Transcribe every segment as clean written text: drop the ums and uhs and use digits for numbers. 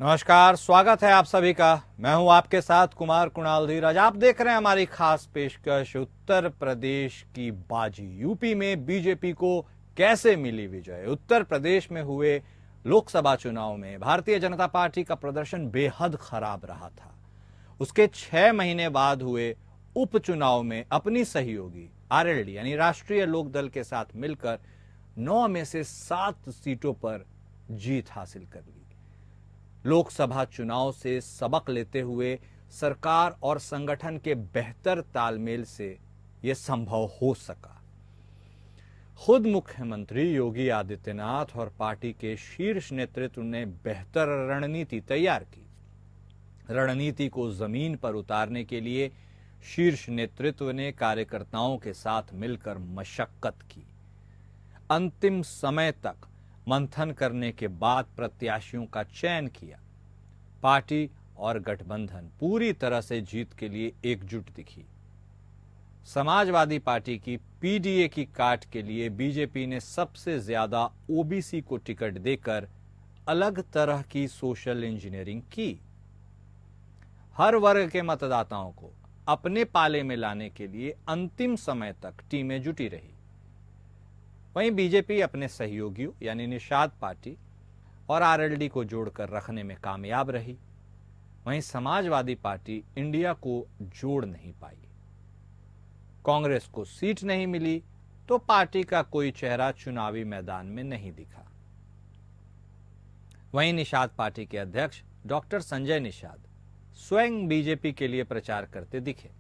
नमस्कार, स्वागत है आप सभी का। मैं हूं आपके साथ कुमार कुणाल धीरज। आप देख रहे हैं हमारी खास पेशकश उत्तर प्रदेश की बाजी। यूपी में बीजेपी को कैसे मिली विजय। उत्तर प्रदेश में हुए लोकसभा चुनाव में भारतीय जनता पार्टी का प्रदर्शन बेहद खराब रहा था। उसके 6 महीने बाद हुए उपचुनाव में अपनी सहयोगी आरएलडी यानी राष्ट्रीय लोकदल के साथ मिलकर 9 में से 7 सीटों पर जीत हासिल कर ली। लोकसभा चुनाव से सबक लेते हुए सरकार और संगठन के बेहतर तालमेल से यह संभव हो सका। खुद मुख्यमंत्री योगी आदित्यनाथ और पार्टी के शीर्ष नेतृत्व ने बेहतर रणनीति तैयार की। रणनीति को जमीन पर उतारने के लिए शीर्ष नेतृत्व ने कार्यकर्ताओं के साथ मिलकर मशक्कत की। अंतिम समय तक मंथन करने के बाद प्रत्याशियों का चयन किया। पार्टी और गठबंधन पूरी तरह से जीत के लिए एकजुट दिखी। समाजवादी पार्टी की पीडीए की काट के लिए बीजेपी ने सबसे ज्यादा ओबीसी को टिकट देकर अलग तरह की सोशल इंजीनियरिंग की। हर वर्ग के मतदाताओं को अपने पाले में लाने के लिए अंतिम समय तक टीमें जुटी रही। वहीं बीजेपी अपने सहयोगियों यानी निषाद पार्टी और आरएलडी को जोड़कर रखने में कामयाब रही। वहीं समाजवादी पार्टी इंडिया को जोड़ नहीं पाई। कांग्रेस को सीट नहीं मिली तो पार्टी का कोई चेहरा चुनावी मैदान में नहीं दिखा। वहीं निषाद पार्टी के अध्यक्ष डॉक्टर संजय निषाद स्वयं बीजेपी के लिए प्रचार करते दिखे।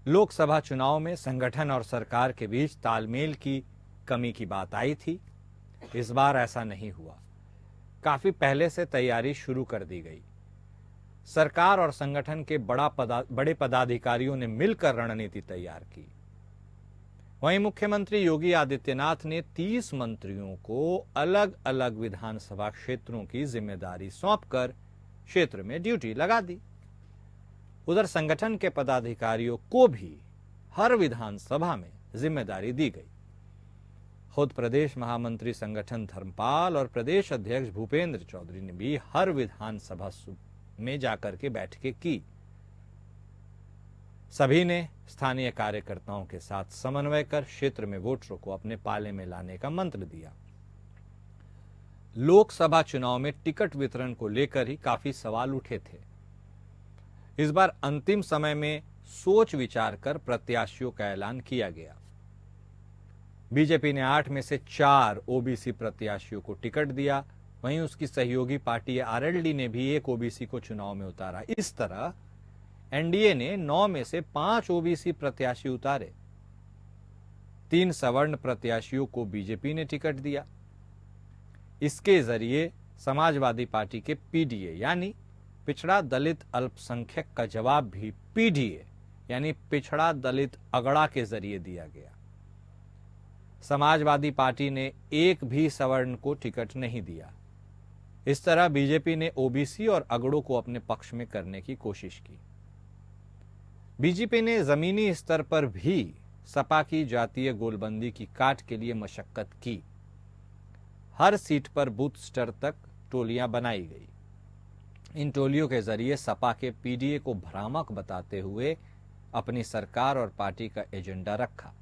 लोकसभा चुनाव में संगठन और सरकार के बीच तालमेल की कमी की बात आई थी। इस बार ऐसा नहीं हुआ। काफी पहले से तैयारी शुरू कर दी गई। सरकार और संगठन के बड़े पदाधिकारियों ने मिलकर रणनीति तैयार की। वहीं मुख्यमंत्री योगी आदित्यनाथ ने 30 मंत्रियों को अलग अलग विधानसभा क्षेत्रों की जिम्मेदारी सौंपकर क्षेत्र में ड्यूटी लगा दी। उधर संगठन के पदाधिकारियों को भी हर विधानसभा में जिम्मेदारी दी गई। खुद प्रदेश महामंत्री संगठन धर्मपाल और प्रदेश अध्यक्ष भूपेंद्र चौधरी ने भी हर विधानसभा में जाकर के बैठकें की। सभी ने स्थानीय कार्यकर्ताओं के साथ समन्वय कर क्षेत्र में वोटरों को अपने पाले में लाने का मंत्र दिया। लोकसभा चुनाव में टिकट वितरण को लेकर ही काफी सवाल उठे थे। इस बार अंतिम समय में सोच विचार कर प्रत्याशियों का ऐलान किया गया। बीजेपी ने 8 में से 4 ओबीसी प्रत्याशियों को टिकट दिया। वहीं उसकी सहयोगी पार्टी आरएलडी ने भी एक ओबीसी को चुनाव में उतारा। इस तरह एनडीए ने 9 में से 5 ओबीसी प्रत्याशी उतारे। 3 सवर्ण प्रत्याशियों को बीजेपी ने टिकट दिया। इसके जरिए समाजवादी पार्टी के पीडीए यानी पिछड़ा दलित अल्पसंख्यक का जवाब भी पीडीए यानी पिछड़ा दलित अगड़ा के जरिए दिया गया। समाजवादी पार्टी ने एक भी सवर्ण को टिकट नहीं दिया। इस तरह बीजेपी ने ओबीसी और अगड़ों को अपने पक्ष में करने की कोशिश की। बीजेपी ने जमीनी स्तर पर भी सपा की जातीय गोलबंदी की काट के लिए मशक्कत की। हर सीट पर बूथ स्तर तक टोलियां बनाई गई। इन टोलियों के जरिए सपा के पीडीए को भ्रामक बताते हुए अपनी सरकार और पार्टी का एजेंडा रखा।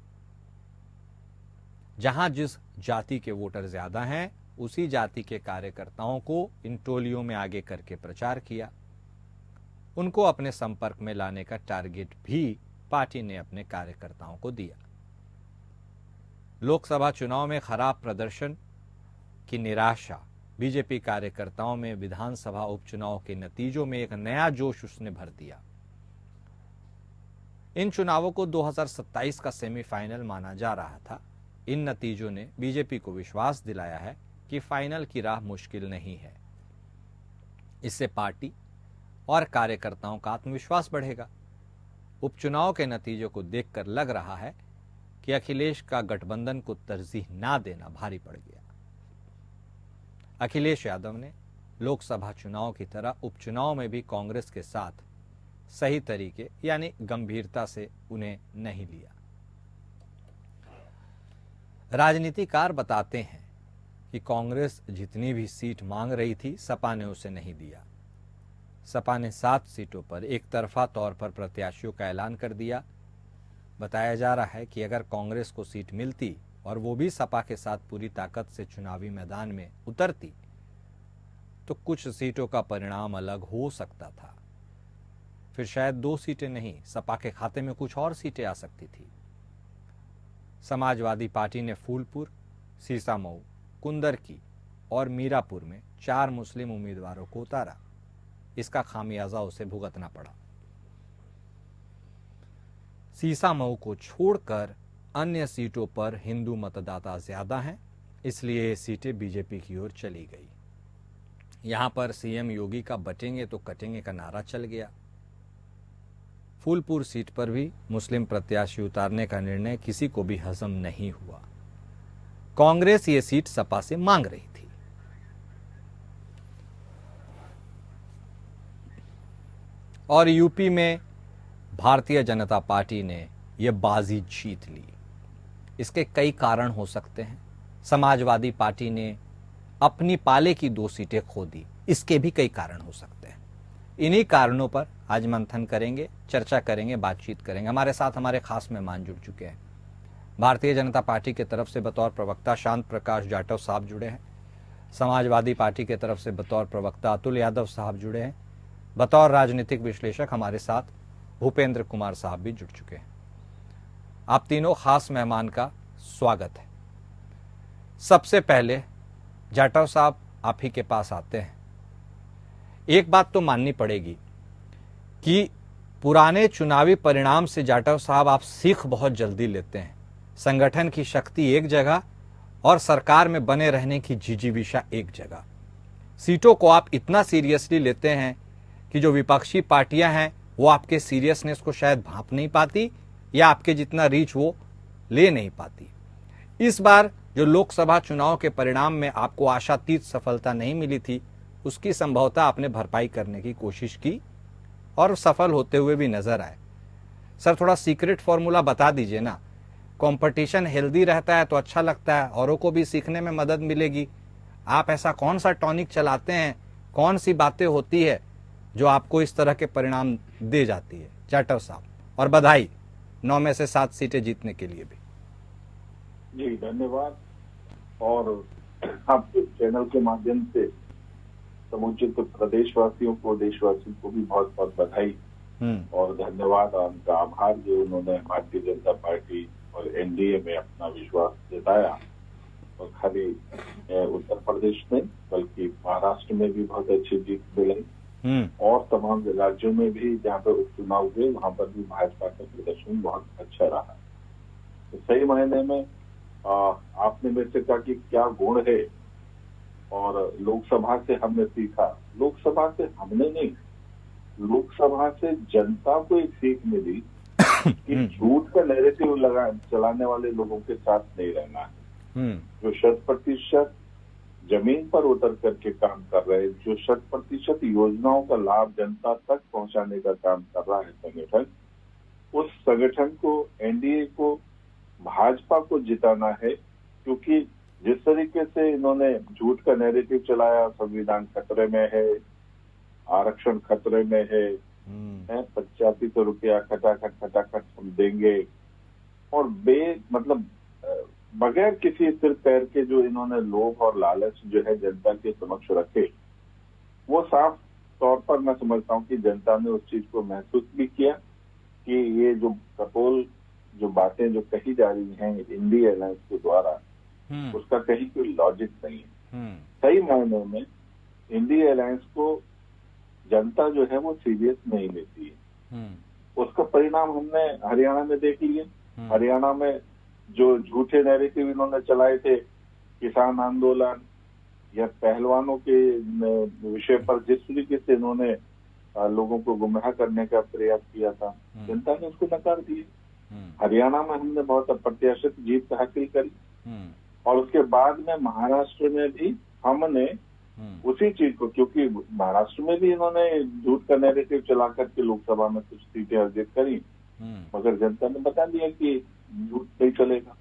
जहां जिस जाति के वोटर ज्यादा हैं उसी जाति के कार्यकर्ताओं को इन टोलियों में आगे करके प्रचार किया। उनको अपने संपर्क में लाने का टारगेट भी पार्टी ने अपने कार्यकर्ताओं को दिया। लोकसभा चुनाव में खराब प्रदर्शन की निराशा बीजेपी कार्यकर्ताओं में विधानसभा उपचुनाव के नतीजों में एक नया जोश उसने भर दिया। इन चुनावों को 2027 का सेमीफाइनल माना जा रहा था। इन नतीजों ने बीजेपी को विश्वास दिलाया है कि फाइनल की राह मुश्किल नहीं है। इससे पार्टी और कार्यकर्ताओं का आत्मविश्वास बढ़ेगा। उपचुनाव के नतीजों को देखकर लग रहा है कि अखिलेश का गठबंधन को तरजीह ना देना भारी पड़ गया। अखिलेश यादव ने लोकसभा चुनाव की तरह उपचुनाव में भी कांग्रेस के साथ सही तरीके यानी गंभीरता से उन्हें नहीं लिया। राजनीतिकार बताते हैं कि कांग्रेस जितनी भी सीट मांग रही थी सपा ने उसे नहीं दिया। सपा ने 7 सीटों पर एक तरफा तौर पर प्रत्याशियों का ऐलान कर दिया। बताया जा रहा है कि अगर कांग्रेस को सीट मिलती और वो भी सपा के साथ पूरी ताकत से चुनावी मैदान में उतरती तो कुछ सीटों का परिणाम अलग हो सकता था। फिर शायद 2 सीटें नहीं, सपा के खाते में कुछ और सीटें आ सकती थी। समाजवादी पार्टी ने फूलपुर, सीसामऊ, कुंदरकी और मीरापुर में 4 मुस्लिम उम्मीदवारों को उतारा। इसका खामियाजा उसे भुगतना पड़ा। सीसामऊ को छोड़कर अन्य सीटों पर हिंदू मतदाता ज्यादा हैं, इसलिए ये सीटें बीजेपी की ओर चली गई। यहां पर सीएम योगी का बटेंगे तो कटेंगे का नारा चल गया। फूलपुर सीट पर भी मुस्लिम प्रत्याशी उतारने का निर्णय किसी को भी हजम नहीं हुआ। कांग्रेस ये सीट सपा से मांग रही थी। और यूपी में भारतीय जनता पार्टी ने यह बाजी जीत ली। इसके कई कारण हो सकते हैं। समाजवादी पार्टी ने अपनी पाले की 2 सीटें खो दी, इसके भी कई कारण हो सकते हैं। इन्हीं कारणों पर आज मंथन करेंगे, चर्चा करेंगे, बातचीत करेंगे। हमारे साथ हमारे खास मेहमान जुड़ चुके हैं। भारतीय जनता पार्टी की तरफ से बतौर प्रवक्ता शांत प्रकाश जाटव साहब जुड़े हैं। समाजवादी पार्टी की तरफ से बतौर प्रवक्ता अतुल यादव साहब जुड़े हैं। बतौर राजनीतिक विश्लेषक हमारे साथ भूपेंद्र कुमार साहब भी जुड़ चुके हैं। आप तीनों खास मेहमान का स्वागत है। सबसे पहले जाटव साहब आप ही के पास आते हैं। एक बात तो माननी पड़ेगी कि पुराने चुनावी परिणाम से जाटव साहब आप सीख बहुत जल्दी लेते हैं। संगठन की शक्ति एक जगह और सरकार में बने रहने की जिजीविषा एक जगह। सीटों को आप इतना सीरियसली लेते हैं कि जो विपक्षी पार्टियां हैं वो आपके सीरियसनेस को शायद भांप नहीं पाती या आपके जितना रीच वो ले नहीं पाती। इस बार जो लोकसभा चुनाव के परिणाम में आपको आशातीत सफलता नहीं मिली थी, उसकी संभवतः आपने भरपाई करने की कोशिश की और सफल होते हुए भी नजर आए। सर, थोड़ा सीक्रेट फॉर्मूला बता दीजिए ना। कंपटीशन हेल्दी रहता है तो अच्छा लगता है, औरों को भी सीखने में मदद मिलेगी। आप ऐसा कौन सा टॉनिक चलाते हैं, कौन सी बातें होती है जो आपको इस तरह के परिणाम दे जाती है? जाटव साहब, और बधाई 9 में से 7 सीटें जीतने के लिए भी। जी धन्यवाद। और आपके चैनल के माध्यम से समूचे प्रदेशवासियों को, देशवासियों को भी बहुत बहुत बधाई और धन्यवाद और उनका आभार जो उन्होंने भारतीय जनता पार्टी और एनडीए में अपना विश्वास जताया। और खाली उत्तर प्रदेश में बल्कि महाराष्ट्र में भी बहुत अच्छी जीत मिली और तमाम राज्यों में भी जहाँ पर उपचुनाव हुए वहां पर भी भाजपा का प्रदर्शन बहुत अच्छा रहा। तो सही मायने में आपने मेरे से कहा कि क्या गुण है और लोकसभा से हमने सीखा। लोकसभा से हमने नहीं, लोकसभा से जनता को एक सीख मिली कि झूठ का नैरेटिव चलाने वाले लोगों के साथ नहीं रहना है। जो 100% जमीन पर उतर करके काम कर रहे हैं, जो 100% योजनाओं का लाभ जनता तक पहुंचाने का काम कर रहा है संगठन, उस संगठन को, एनडीए को, भाजपा को जिताना है। क्योंकि जिस तरीके से इन्होंने झूठ का नैरेटिव चलाया, संविधान खतरे में है, आरक्षण खतरे में है, 8500 रुपया खटाखट हम देंगे, और मतलब बगैर किसी सिर पैर के जो इन्होंने लोभ और लालच जो है जनता के समक्ष रखे, वो साफ तौर पर मैं समझता हूँ कि जनता ने उस चीज को महसूस भी किया कि ये जो कपोल जो बातें जो कही जा रही हैं इंडिया अलायंस के द्वारा, उसका कहीं कोई लॉजिक नहीं है। सही मायनों में इंडिया अलायंस को जनता जो है वो सीरियस नहीं लेती है। उसका परिणाम हमने हरियाणा में देख लिए। हरियाणा में जो झूठे नैरेटिव इन्होंने चलाए थे, किसान आंदोलन या पहलवानों के विषय पर जिस तरीके से इन्होंने लोगों को गुमराह करने का प्रयास किया था, जनता ने उसको नकार दिया। हरियाणा में हमने बहुत अप्रत्याशित जीत हासिल करी और उसके बाद में महाराष्ट्र में भी हमने उसी चीज को, क्योंकि महाराष्ट्र में भी इन्होंने झूठ का नैरेटिव चला करके लोकसभा में कुछ सीटें अर्जित करी, मगर जनता ने बता दिया कि झूठ नहीं चलेगा।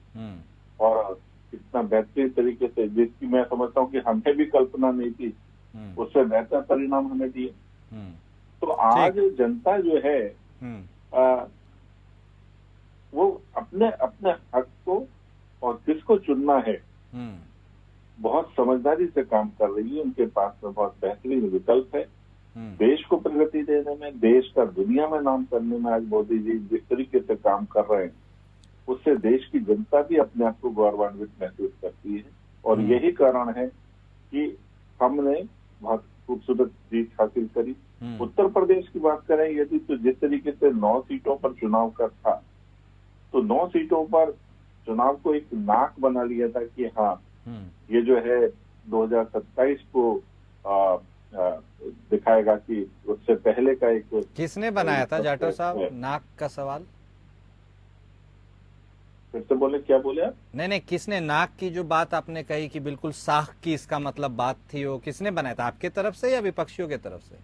और इस इतना बेहतरीन तरीके से, जिसकी मैं समझता हूँ कि हमें भी कल्पना नहीं थी, उससे बेहतर परिणाम हमें दिए। तो आज जनता जो है वो अपने अपने हक को और किसको चुनना है बहुत समझदारी से काम कर रही है। उनके पास में बहुत बेहतरीन विकल्प है। देश को प्रगति देने में, देश का दुनिया में नाम करने में आज मोदी जी जिस तरीके से काम कर रहे हैं, उससे देश की जनता भी अपने आप को गौरवान्वित महसूस करती है। और यही कारण है कि हमने बहुत खूबसूरत जीत हासिल करी। उत्तर प्रदेश की बात करें यदि, तो जिस तरीके से 9 सीटों पर चुनाव का था, तो 9 सीटों पर चुनाव को एक नाक बना लिया था कि हाँ ये जो है 2027 को दिखाएगा कि उससे पहले का एक। किसने बनाया था जाटव साहब नाक का सवाल? फिर से बोले, क्या बोले आप? नहीं, किसने नाक की जो बात आपने कही कि बिल्कुल साख की इसका मतलब बात थी, वो किसने बनाया था, आपके तरफ से या विपक्षियों के तरफ से?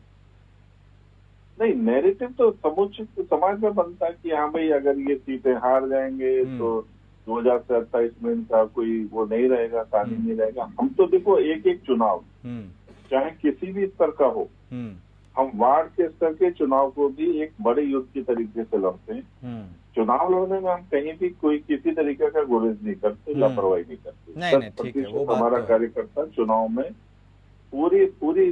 नहीं, नैरेटिव तो समुचित समाज में बनता है कि हाँ भाई अगर ये सीटें हार जाएंगे तो 2027 में इनका कोई वो नहीं रहेगा, कानून नहीं रहेगा। हम तो देखो एक एक चुनाव चाहे किसी भी स्तर का हो, हम वार्ड के स्तर के चुनाव को भी एक बड़े युद्ध की तरीके से लड़ते हैं। चुनाव लड़ने में हम कहीं भी कोई किसी तरीके का गुरेज नहीं करते, लापरवाही नहीं करते। नहीं, ठीक है, वो बात हमारा तो कार्यकर्ता चुनाव में पूरी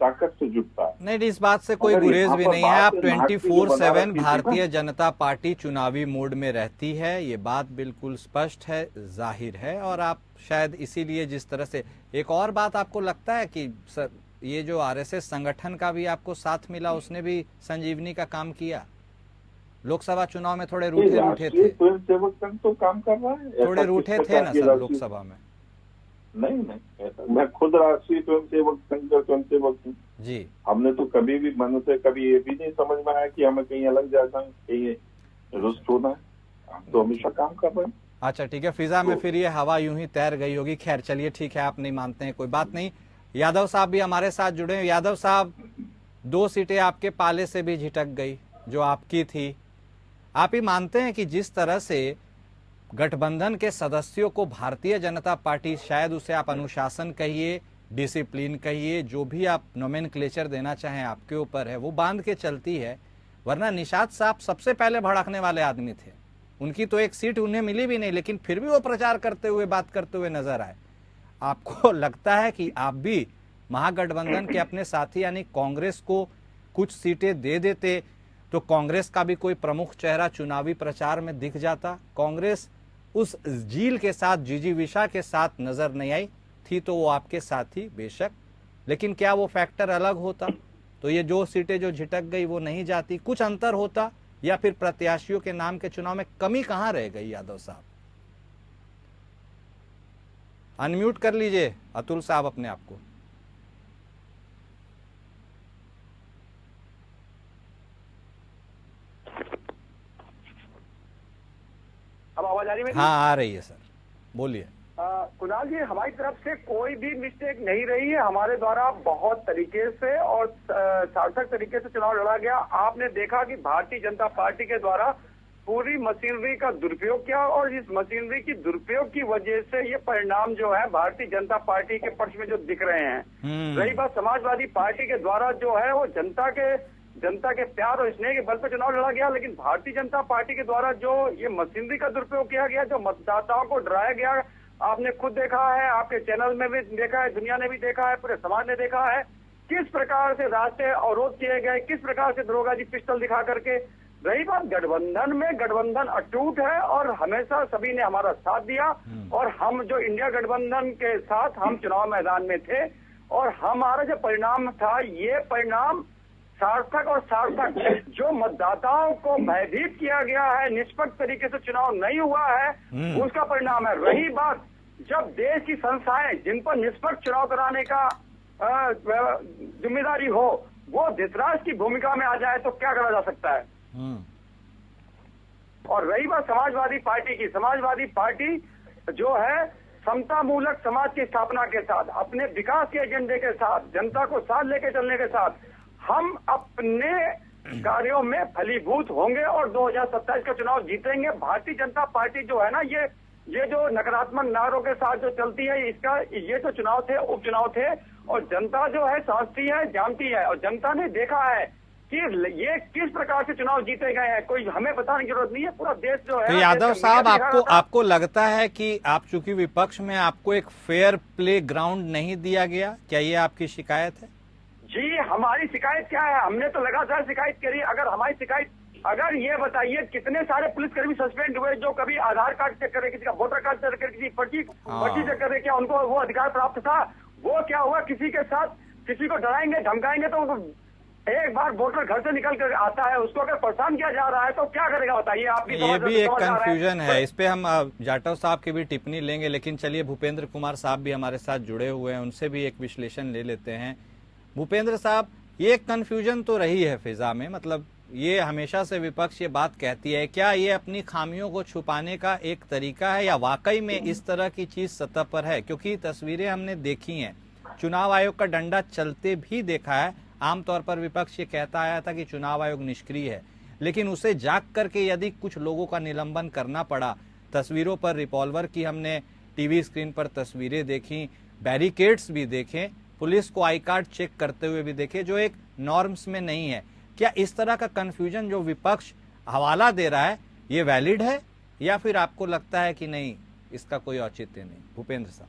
ताकत से जुटता है। नहीं, इस बात से कोई गुरेज भी नहीं है। आप 24/7 भारतीय जनता पार्टी चुनावी मोड में रहती है, ये बात बिल्कुल स्पष्ट है, जाहिर है। और आप शायद इसीलिए जिस तरह से, एक और बात आपको लगता है कि ये जो आरएसएस संगठन का भी आपको साथ मिला, उसने भी संजीवनी का काम किया? लोकसभा चुनाव में थोड़े रूठे थे, स्वयंसेवक संघ तो काम कर रहा है, थोड़े रूठे थे ना सर लोकसभा में? नहीं, ऐसा मैं खुद राष्ट्रीय स्वयंसेवक संघ का स्वयंसेवक हूँ जी। हमने तो कभी भी मन से कभी ये भी नहीं समझ में आया कि हमें कहीं अलग जाना है, कहीं रुष्ट होना है। हम तो हमेशा काम कर रहे हैं। अच्छा, ठीक है, फिजा में फिर ये हवा यूं ही तैर गई होगी। खैर चलिए, ठीक है, आप नहीं मानते हैं, कोई बात नहीं। यादव साहब भी हमारे साथ जुड़े हैं। यादव साहब, 2 सीटें आपके पाले से भी झिटक गई जो आपकी थी। आप ही मानते हैं कि जिस तरह से गठबंधन के सदस्यों को भारतीय जनता पार्टी, शायद उसे आप अनुशासन कहिए, डिसिप्लिन कहिए, जो भी आप नोमेनक्लेचर देना चाहें आपके ऊपर है, वो बांध के चलती है। वरना निषाद साहब सबसे पहले भड़कने वाले आदमी थे। उनकी तो एक सीट उन्हें मिली भी नहीं, लेकिन फिर भी वो प्रचार करते हुए, बात करते हुए नजर आए। आपको लगता है कि आप भी महागठबंधन के अपने साथी यानी कांग्रेस को कुछ सीटें दे देते तो कांग्रेस का भी कोई प्रमुख चेहरा चुनावी प्रचार में दिख जाता? कांग्रेस उस झील के साथ, जिजीविषा के साथ नजर नहीं आई थी, तो वो आपके साथी बेशक, लेकिन क्या वो फैक्टर अलग होता तो ये 2 सीटें जो झिटक गई वो नहीं जाती? कुछ अंतर होता, या फिर प्रत्याशियों के नाम के चुनाव में कमी कहां रह गई? यादव साहब अनम्यूट कर लीजिए अतुल साहब अपने आप को। अब आवाज आ रही है? हाँ, आ रही है सर, बोलिए। कुणाल जी, हमारी तरफ से कोई भी मिस्टेक नहीं रही है। हमारे द्वारा बहुत तरीके से और सार्थक तरीके से चुनाव लड़ा गया। आपने देखा कि भारतीय जनता पार्टी के द्वारा पूरी मशीनरी का दुरुपयोग किया और इस मशीनरी की दुरुपयोग की वजह से ये परिणाम जो है भारतीय जनता पार्टी के पक्ष में जो दिख रहे हैं। रही बात समाजवादी पार्टी के द्वारा जो है वो जनता के प्यार और स्नेह के बल पर चुनाव लड़ा गया, लेकिन भारतीय जनता पार्टी के द्वारा जो ये मशीनरी का दुरुपयोग किया गया, जो मतदाताओं को डराया गया, आपने खुद देखा है, आपके चैनल में भी देखा है, दुनिया ने भी देखा है, पूरे समाज ने देखा है किस प्रकार से रास्ते अवरोध किए गए, किस प्रकार से दरोगा जी पिस्टल दिखा करके। रही बात गठबंधन में, गठबंधन अटूट है और हमेशा सभी ने हमारा साथ दिया और हम जो इंडिया गठबंधन के साथ हम चुनाव मैदान में थे और हमारा जो परिणाम था, ये परिणाम सार्थक और सार्थक जो मतदाताओं को भयभीत किया गया है, निष्पक्ष तरीके से चुनाव नहीं हुआ है, उसका परिणाम है। रही बात जब देश की संस्थाएं जिन पर निष्पक्ष चुनाव कराने का जिम्मेदारी हो वो धृतराष्ट्र की भूमिका में आ जाए तो क्या करा जा सकता है? और रही बात समाजवादी पार्टी की, समाजवादी पार्टी जो है समता मूलक समाज की स्थापना के साथ, अपने विकास के एजेंडे के साथ, जनता को साथ लेके चलने के साथ हम अपने कार्यों में फलीभूत होंगे और 2027 का चुनाव जीतेंगे। भारतीय जनता पार्टी जो है ना, ये जो नकारात्मक नारों के साथ जो चलती है, इसका ये जो चुनाव थे उपचुनाव थे, और जनता जो है समझती है, जानती है, और जनता ने देखा है कि ये किस प्रकार से चुनाव जीते गए हैं। कोई हमें बताने की जरूरत नहीं है, पूरा देश जो है। तो यादव साहब, आपको लगता है कि आप चूंकि विपक्ष में, आपको एक फेयर प्ले ग्राउंड नहीं दिया गया, क्या ये आपकी शिकायत है? जी, हमारी शिकायत क्या है? हमने तो लगातार शिकायत करी। अगर हमारी शिकायत, अगर ये बताइए कितने सारे पुलिसकर्मी सस्पेंड हुए जो कभी आधार कार्ड चेक करे, किसी का वोटर कार्ड चेक करे, किसी पर्ची चेक करे, क्या उनको वो अधिकार प्राप्त था? वो क्या हुआ? किसी के साथ किसी को डराएंगे धमकाएंगे तो एक बार वोटर घर से निकल कर आता है, उसको अगर परेशान किया जा रहा है तो क्या करेगा बताइए? आप ये भी एक कंफ्यूजन है। इस पे हम जाटव साहब की भी टिप्पणी लेंगे, लेकिन चलिए भूपेंद्र कुमार साहब भी हमारे साथ जुड़े हुए हैं, उनसे भी एक विश्लेषण ले लेते हैं। भूपेंद्र साहब, ये कंफ्यूजन तो रही है फिजा में, मतलब ये हमेशा से विपक्ष ये बात कहती है, क्या ये अपनी खामियों को छुपाने का एक तरीका है, या वाकई में इस तरह की चीज सतह पर है? क्योंकि तस्वीरें हमने देखी हैं, चुनाव आयोग का डंडा चलते भी देखा है। आमतौर पर विपक्ष ये कहता आया था कि चुनाव आयोग निष्क्रिय है, लेकिन उसे जाग करके यदि कुछ लोगों का निलंबन करना पड़ा, तस्वीरों पर रिवॉल्वर की हमने टीवी स्क्रीन पर तस्वीरें देखी, बैरिकेड्स भी देखे, पुलिस को आई कार्ड चेक करते हुए भी देखे, जो एक नॉर्म्स में नहीं है। क्या इस तरह का कंफ्यूजन जो विपक्ष हवाला दे रहा है, ये वैलिड है, या फिर आपको लगता है कि नहीं, इसका कोई औचित्य नहीं? भूपेंद्र साहब,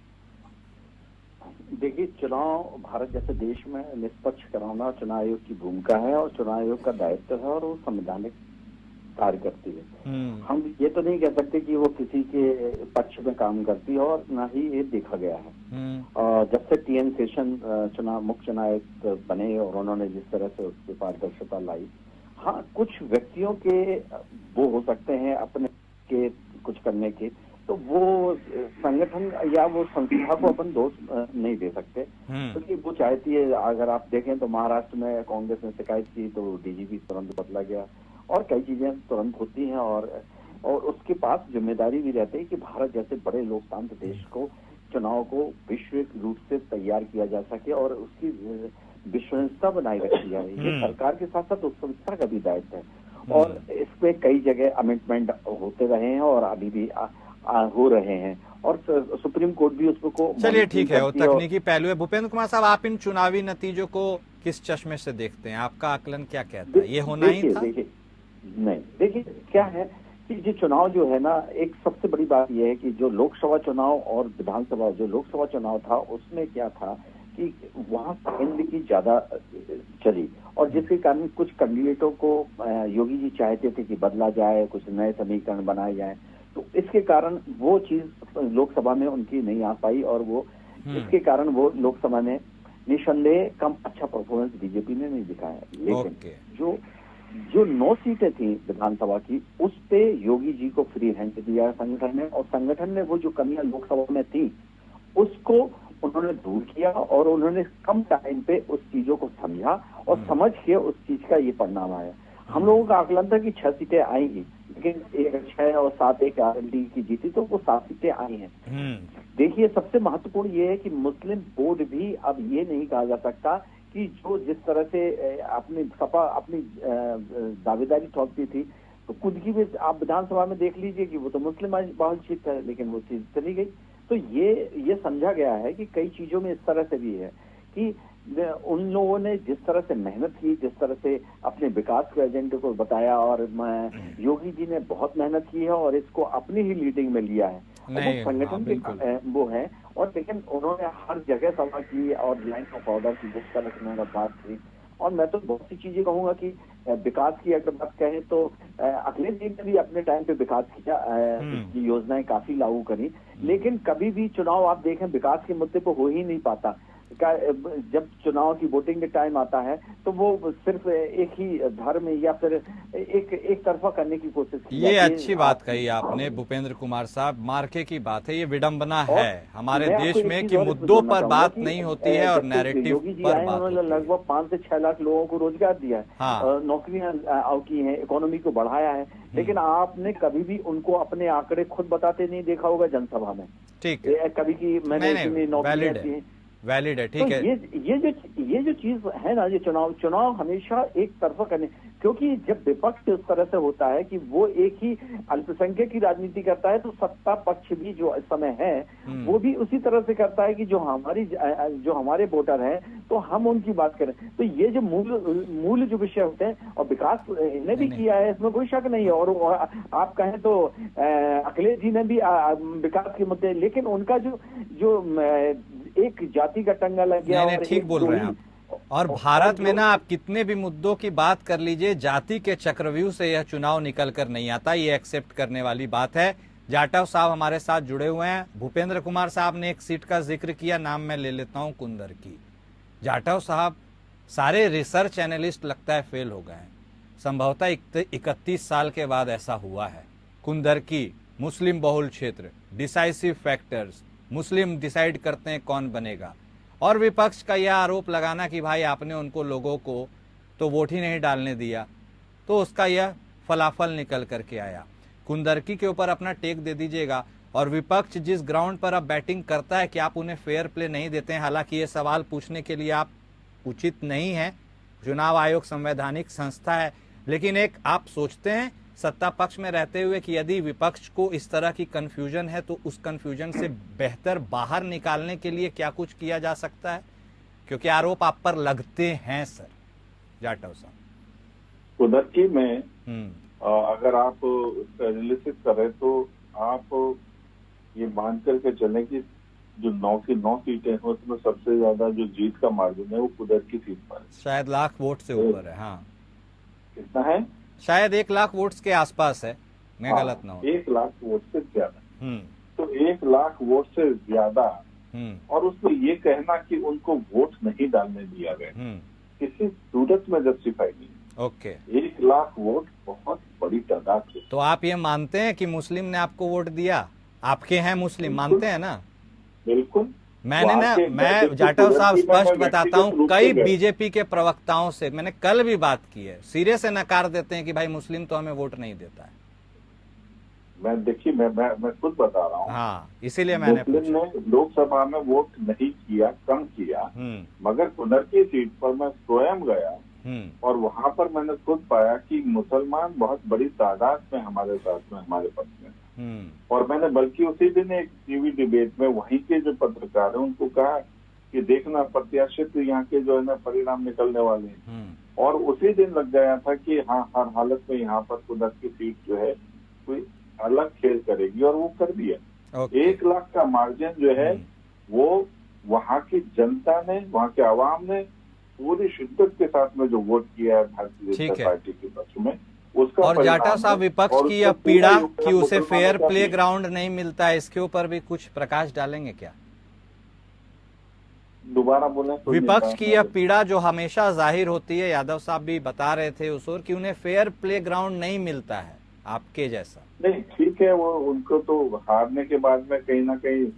देखिए, चुनाव भारत जैसे देश में निष्पक्ष कराना चुनाव आयोग की भूमिका है और चुनाव आयोग का दायित्व है, और वो संवैधानिक कार्य करती है। हम ये तो नहीं कह सकते कि वो किसी के पक्ष में काम करती है, और ना ही ये देखा गया है। जब से टीएन शेषन मुख्य चुनाव आयुक्त बने और उन्होंने जिस तरह से उसकी पारदर्शिता लाई, हाँ, कुछ व्यक्तियों के वो हो सकते हैं अपने के कुछ करने के, तो वो संगठन या वो संस्था को अपन दोष नहीं दे सकते, क्योंकि वो चाहती है। अगर आप देखें तो महाराष्ट्र में कांग्रेस ने शिकायत की तो डीजीपी तुरंत बदला गया, और कई चीजें तुरंत होती हैं, और उसके पास जिम्मेदारी भी रहती है कि भारत जैसे बड़े लोकतांत्रिक देश को चुनाव को विश्व रूप से तैयार किया जा सके और उसकी विश्वसनीयता बनाई रखी जाए। ये सरकार के साथ साथ उस संस्था का भी दायित्व है, और इसमें कई जगह अमेंडमेंट होते रहे हैं और अभी भी हो रहे हैं, और सुप्रीम कोर्ट भी उसको। चलिए ठीक है, वो तकनीकी पहलू है। भूपेंद्र कुमार साहब, आप इन चुनावी नतीजों को किस चश्मे से देखते हैं? आपका आकलन क्या कहता है? ये होना ही था? देखिए क्या है कि जो चुनाव जो है ना, एक सबसे बड़ी बात यह है कि जो लोकसभा चुनाव और विधानसभा, जो लोकसभा चुनाव था उसमें क्या था कि वहाँ सेकेंड की ज्यादा चली, और जिसके कारण कुछ कैंडिडेटों को योगी जी चाहते थे कि बदला जाए, कुछ नए समीकरण बनाए जाए, तो इसके कारण वो चीज लोकसभा में उनकी नहीं आ पाई, और वो इसके कारण वो लोकसभा में निसंदेह कम अच्छा परफॉर्मेंस बीजेपी ने नहीं दिखाया। लेकिन जो 9 सीटें थी विधानसभा की, उस पे योगी जी को फ्री हैंड दिया संगठन ने, और संगठन ने वो जो कमियां लोकसभा में थी उसको उन्होंने दूर किया, और उन्होंने कम टाइम पे उस चीजों को समझा, और समझ के उस चीज का ये परिणाम आया। हम लोगों का आकलन था कि 6 सीटें आएंगी, लेकिन 6 और 7 एक आरएलडी की जीती, तो वो 7 सीटें आई हैं। देखिए, सबसे महत्वपूर्ण ये है कि मुस्लिम बोर्ड भी अब ये नहीं कहा जा सकता कि जो जिस तरह से अपनी सपा अपनी दावेदारी ठोकती थी, तो खुद की भी आप विधानसभा में देख लीजिए कि वो तो मुस्लिम बहुल सीट है, लेकिन वो चीज चली गई। तो ये समझा गया है कि कई चीजों में इस तरह से भी है कि उन लोगों ने जिस तरह से मेहनत की, जिस तरह से अपने विकास के एजेंडे को बताया, और योगी जी ने बहुत मेहनत की है और इसको अपनी ही लीडिंग में लिया है, वो संगठन के वो है। और लेकिन उन्होंने हर जगह सभा की और लाइन ऑफ ऑर्डर की जिस तरह से उन्होंने बात की, और मैं तो बहुत सी चीजें कहूंगा कि विकास की अगर बात कहें तो अखिलेश जी ने भी अपने टाइम पे विकास किया, इसकी योजनाएं काफी लागू करी, लेकिन कभी भी चुनाव आप देखें विकास के मुद्दे पर हो ही नहीं पाता। जब चुनाव की वोटिंग के टाइम आता है तो वो सिर्फ एक ही धर्म या फिर एक तरफा करने की कोशिश की। ये अच्छी बात कही आपने भूपेंद्र कुमार साहब, मार्के की बात है, ये विडंबना है हमारे देश में कि मुद्दों पर बात नहीं होती है और नैरेटिव पर बात होती है। लगभग 5 से 6 लाख लोगों को रोजगार दिया है, नौकरियां की हैं, इकोनॉमी को बढ़ाया है, लेकिन आपने कभी भी उनको अपने आंकड़े खुद बताते नहीं देखा होगा जनसभा में। ठीक है, कभी की मैंने नौकरियां दी, वैलिड है, ठीक है। ये जो चीज है ना, ये चुनाव हमेशा एक तरफा करने, क्योंकि जब विपक्ष उस तरह से होता है कि वो एक ही अल्पसंख्यक की राजनीति करता है, तो सत्ता पक्ष भी जो इस समय है वो भी उसी तरह से करता है कि जो हमारे वोटर हैं तो हम उनकी बात करें। तो ये जो मूल जो विषय होते हैं, और विकास इन्हें भी किया है, इसमें कोई शक नहीं है। और आप कहें तो अखिलेश जी ने भी विकास के मुद्दे, लेकिन उनका जो एक जाति का टंगा लग गया। नहीं, ठीक बोल रहे हैं आप। और भारत में ना आप कितने भी मुद्दों की बात कर लीजिए, जाति के चक्रव्यूह से यह चुनाव निकल कर नहीं आता, ये एक्सेप्ट करने वाली बात है। जाटव साहब हमारे साथ जुड़े हुए हैं। भूपेंद्र कुमार साहब ने एक सीट का जिक्र किया, नाम मैं ले लेता हूं, कुंदर की। जाटव साहब, सारे रिसर्च एनालिस्ट लगता है फेल हो गए हैं। संभवतः 31 साल के बाद ऐसा हुआ है। कुंदर की, मुस्लिम बहुल क्षेत्र, डिसाइसिव फैक्टर्स, मुस्लिम डिसाइड करते हैं कौन बनेगा, और विपक्ष का यह आरोप लगाना कि भाई आपने उनको लोगों को तो वोट ही नहीं डालने दिया, तो उसका यह फलाफल निकल करके आया। कुंदरकी के ऊपर अपना टेक दे दीजिएगा। और विपक्ष जिस ग्राउंड पर अब बैटिंग करता है कि आप उन्हें फेयर प्ले नहीं देते हैं, हालांकि ये सवाल पूछने के लिए आप उचित नहीं है, चुनाव आयोग संवैधानिक संस्था है, लेकिन एक आप सोचते हैं सत्ता पक्ष में रहते हुए कि यदि विपक्ष को इस तरह की कंफ्यूजन है तो उस कंफ्यूजन से बेहतर बाहर निकालने के लिए क्या कुछ किया जा सकता है? क्योंकि आरोप आप पर लगते हैं सर जाटव साहब। उधर की में अगर आप एनालिसिस करें तो आप ये मान करके चलें कि जो 9 की 9 सीटें हैं उसमें सबसे ज्यादा जो जीत का मार्जिन है वो कुदर की सीट पर है। शायद लाख वोट से ऊपर है। हाँ, कितना है? शायद 1 लाख वोट्स के आसपास है, मैं गलत ना हूँ। 1 लाख वोट से ज्यादा। तो 1 लाख वोट से ज्यादा, और उसमें ये कहना कि उनको वोट नहीं डालने दिया गया किसी सूरत में जस्टिफाई नहीं। ओके, 1 लाख वोट बहुत बड़ी तादाद है। तो आप ये मानते हैं कि मुस्लिम ने आपको वोट दिया? आपके हैं मुस्लिम, मानते हैं ना? बिल्कुल। मैं जाटव साहब स्पष्ट बताता हूँ, कई बीजेपी के प्रवक्ताओं से मैंने कल भी बात की है, सिरे से नकार देते हैं कि भाई मुस्लिम तो हमें वोट नहीं देता है। मैं खुद बता रहा हूँ। हाँ, इसीलिए मैंने मुस्लिम ने लोकसभा में वोट नहीं किया, कम किया, मगर कुदर की सीट पर मैं स्वयं गया और वहाँ पर मैंने खुद पाया कि मुसलमान बहुत बड़ी तादाद में हमारे साथ में, हमारे पक्ष में। और मैंने बल्कि उसी दिन एक टीवी डिबेट में वहीं के जो पत्रकार हैं उनको कहा कि देखना प्रत्याशित यहाँ के जो है ना परिणाम निकलने वाले हैं। और उसी दिन लग गया था कि हाँ, हर हालत में यहाँ पर कुदर की सीट जो है कोई अलग खेल करेगी, और वो कर दिया। 1 लाख का मार्जिन जो है वो वहाँ की जनता ने, वहाँ के आवाम ने पूरी शिद्दत के साथ में जो वोट किया है भारतीय जनता पार्टी के पक्ष में, उसका। और जाटव साहब, विपक्ष की यह पीड़ा कि उसे फेयर प्ले ग्राउंड नहीं मिलता है, इसके ऊपर भी कुछ प्रकाश डालेंगे क्या? दोबारा बोले। विपक्ष की यह पीड़ा जो हमेशा जाहिर होती है, यादव साहब भी बता रहे थे उस ओर, कि उन्हें फेयर प्ले ग्राउंड नहीं मिलता है आपके जैसा। नहीं, ठीक है, वो उनको तो हारने के बाद में कहीं ना कहीं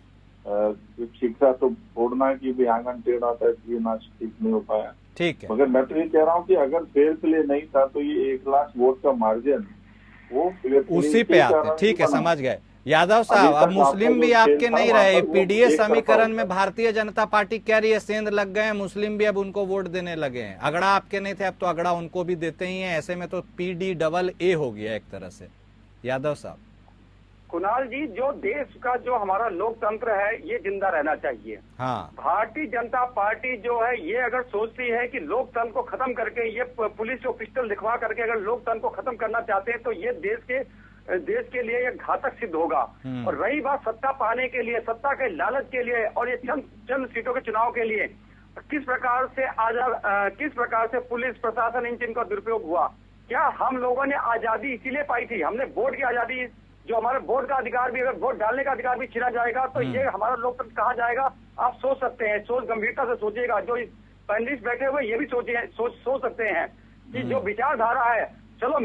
शिक्षा तो छोड़ना कि भी आंगन टेढ़ा था इसलिए नाच ठीक नहीं हो पाया। ठीक है, मगर मैं तो ये कह रहा हूँ कि अगर फेयर प्ले नहीं था तो ये 1 लाख वोट का मार्जिन वो उसी पे आते। ठीक है, समझ गए यादव साहब। अब मुस्लिम भी आपके नहीं रहे, पीडीए समीकरण में भारतीय जनता पार्टी कह रही है सेंध लग गए हैं, मुस्लिम भी अब उनको वोट देने लगे हैं। अगड़ा आपके नहीं थे, अब तो अगड़ा उनको भी देते ही हैं। ऐसे में तो PD AA हो गया एक तरह से। यादव साहब। कुणाल जी, जो देश का जो हमारा लोकतंत्र है ये जिंदा रहना चाहिए। हाँ, भारतीय जनता पार्टी जो है ये अगर सोचती है कि लोकतंत्र को खत्म करके, ये पुलिस को पिस्टल दिखवा करके अगर लोकतंत्र को खत्म करना चाहते हैं तो ये देश के लिए ये घातक सिद्ध होगा। और रही बात सत्ता पाने के लिए, सत्ता के लालच के लिए और ये चंद सीटों के चुनाव के लिए किस प्रकार से पुलिस प्रशासन इन चीज का दुरुपयोग हुआ। क्या हम लोगों ने आजादी इसीलिए पाई थी? हमने वोट की आजादी, जो हमारे वोट का अधिकार भी, अगर वोट डालने का अधिकार भी छीना जाएगा तो ये हमारा लोकतंत्र कहाँ जाएगा? आप सोच सकते हैं, गंभीरता से सोचिएगा। जो पैनलिस्ट बैठे हुए ये भी सोच सकते हैं कि जो विचारधारा है, चलो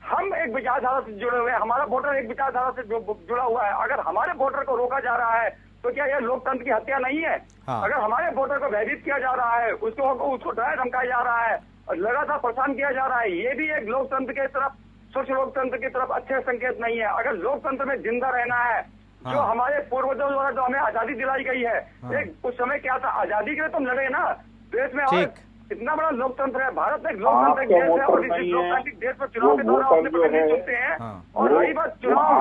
हम एक विचारधारा से जुड़े हुए हैं, हमारा वोटर एक विचारधारा से जुड़ा हुआ है। अगर हमारे वोटर को रोका जा रहा है तो क्या यह लोकतंत्र की हत्या नहीं है? हाँ। अगर हमारे वोटर को भयभीत किया जा रहा है, उसको डराया धमकाया जा रहा है और लगातार परेशान किया जा रहा है, ये भी एक लोकतंत्र के तरफ, स्वच्छ लोकतंत्र की तरफ अच्छे संकेत नहीं है। अगर लोकतंत्र में जिंदा रहना है, जो हमारे पूर्वजों द्वारा जो हमें आजादी दिलाई गई है, एक उस समय क्या था, आजादी के लिए तुम लड़े ना, देश में इतना बड़ा लोकतंत्र है भारत में, एक लोकतांत्रिक देश है और इस लोकतांत्रिक देश पर चुनाव के दौरान अपने प्रतिनिधि चुनते हैं। और रही बात चुनाव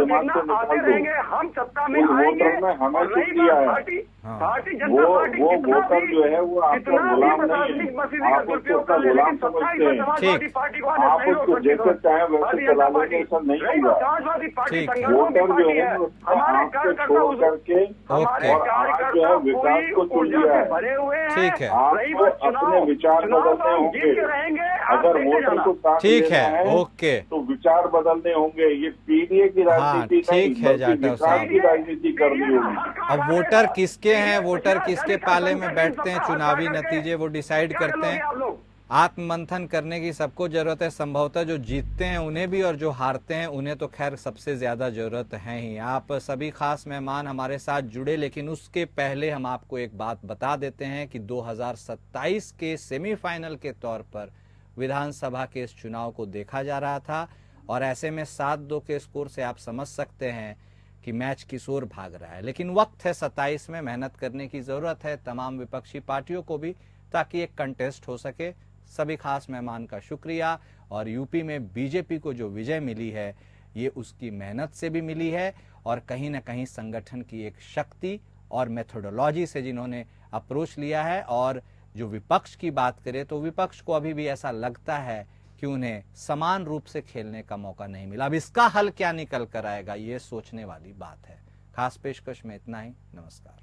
देखना आते रहेंगे, हम सत्ता में आएंगे। और रही बात भारतीय जनता पार्टी कितना भी प्रशासनिक मशीनरी का दुरुपयोग कर ले, लेकिन समाजवादी पार्टी को नहीं रोक सकती। समाजवादी पार्टी संगठनों की पार्टी है, हमारे कार्यकर्ता कोई ऊर्जा से भरे हुए हैं। ठीक है, अपने विचार बदलने होंगे। अगर वोटर को साथ ठीक है, लेना ओके, तो विचार बदलने होंगे। ये पीडीए की राजनीति ठीक है जाटव साहब, की राजनीति करनी होगी। अब वोटर किसके हैं, वोटर किसके पाले में बैठते हैं, चुनावी नतीजे वो डिसाइड करते हैं। आत्ममंथन करने की सबको जरूरत है। संभवतः जो जीतते हैं उन्हें भी और जो हारते हैं उन्हें तो खैर सबसे ज्यादा जरूरत है ही। आप सभी खास मेहमान हमारे साथ जुड़े, लेकिन उसके पहले हम आपको एक बात बता देते हैं कि 2027 के सेमीफाइनल के तौर पर विधानसभा के इस चुनाव को देखा जा रहा था और ऐसे में 7-2 के स्कोर से आप समझ सकते हैं कि मैच किस ओर भाग रहा है। लेकिन वक्त है 27 में, मेहनत करने की जरूरत है तमाम विपक्षी पार्टियों को भी, ताकि एक कंटेस्ट हो सके। सभी खास मेहमान का शुक्रिया। और यूपी में बीजेपी को जो विजय मिली है ये उसकी मेहनत से भी मिली है और कहीं ना कहीं संगठन की एक शक्ति और मेथोडोलॉजी से जिन्होंने अप्रोच लिया है। और जो विपक्ष की बात करें तो विपक्ष को अभी भी ऐसा लगता है कि उन्हें समान रूप से खेलने का मौका नहीं मिला। अब इसका हल क्या निकल कर आएगा ये सोचने वाली बात है। खास पेशकश में इतना ही। नमस्कार।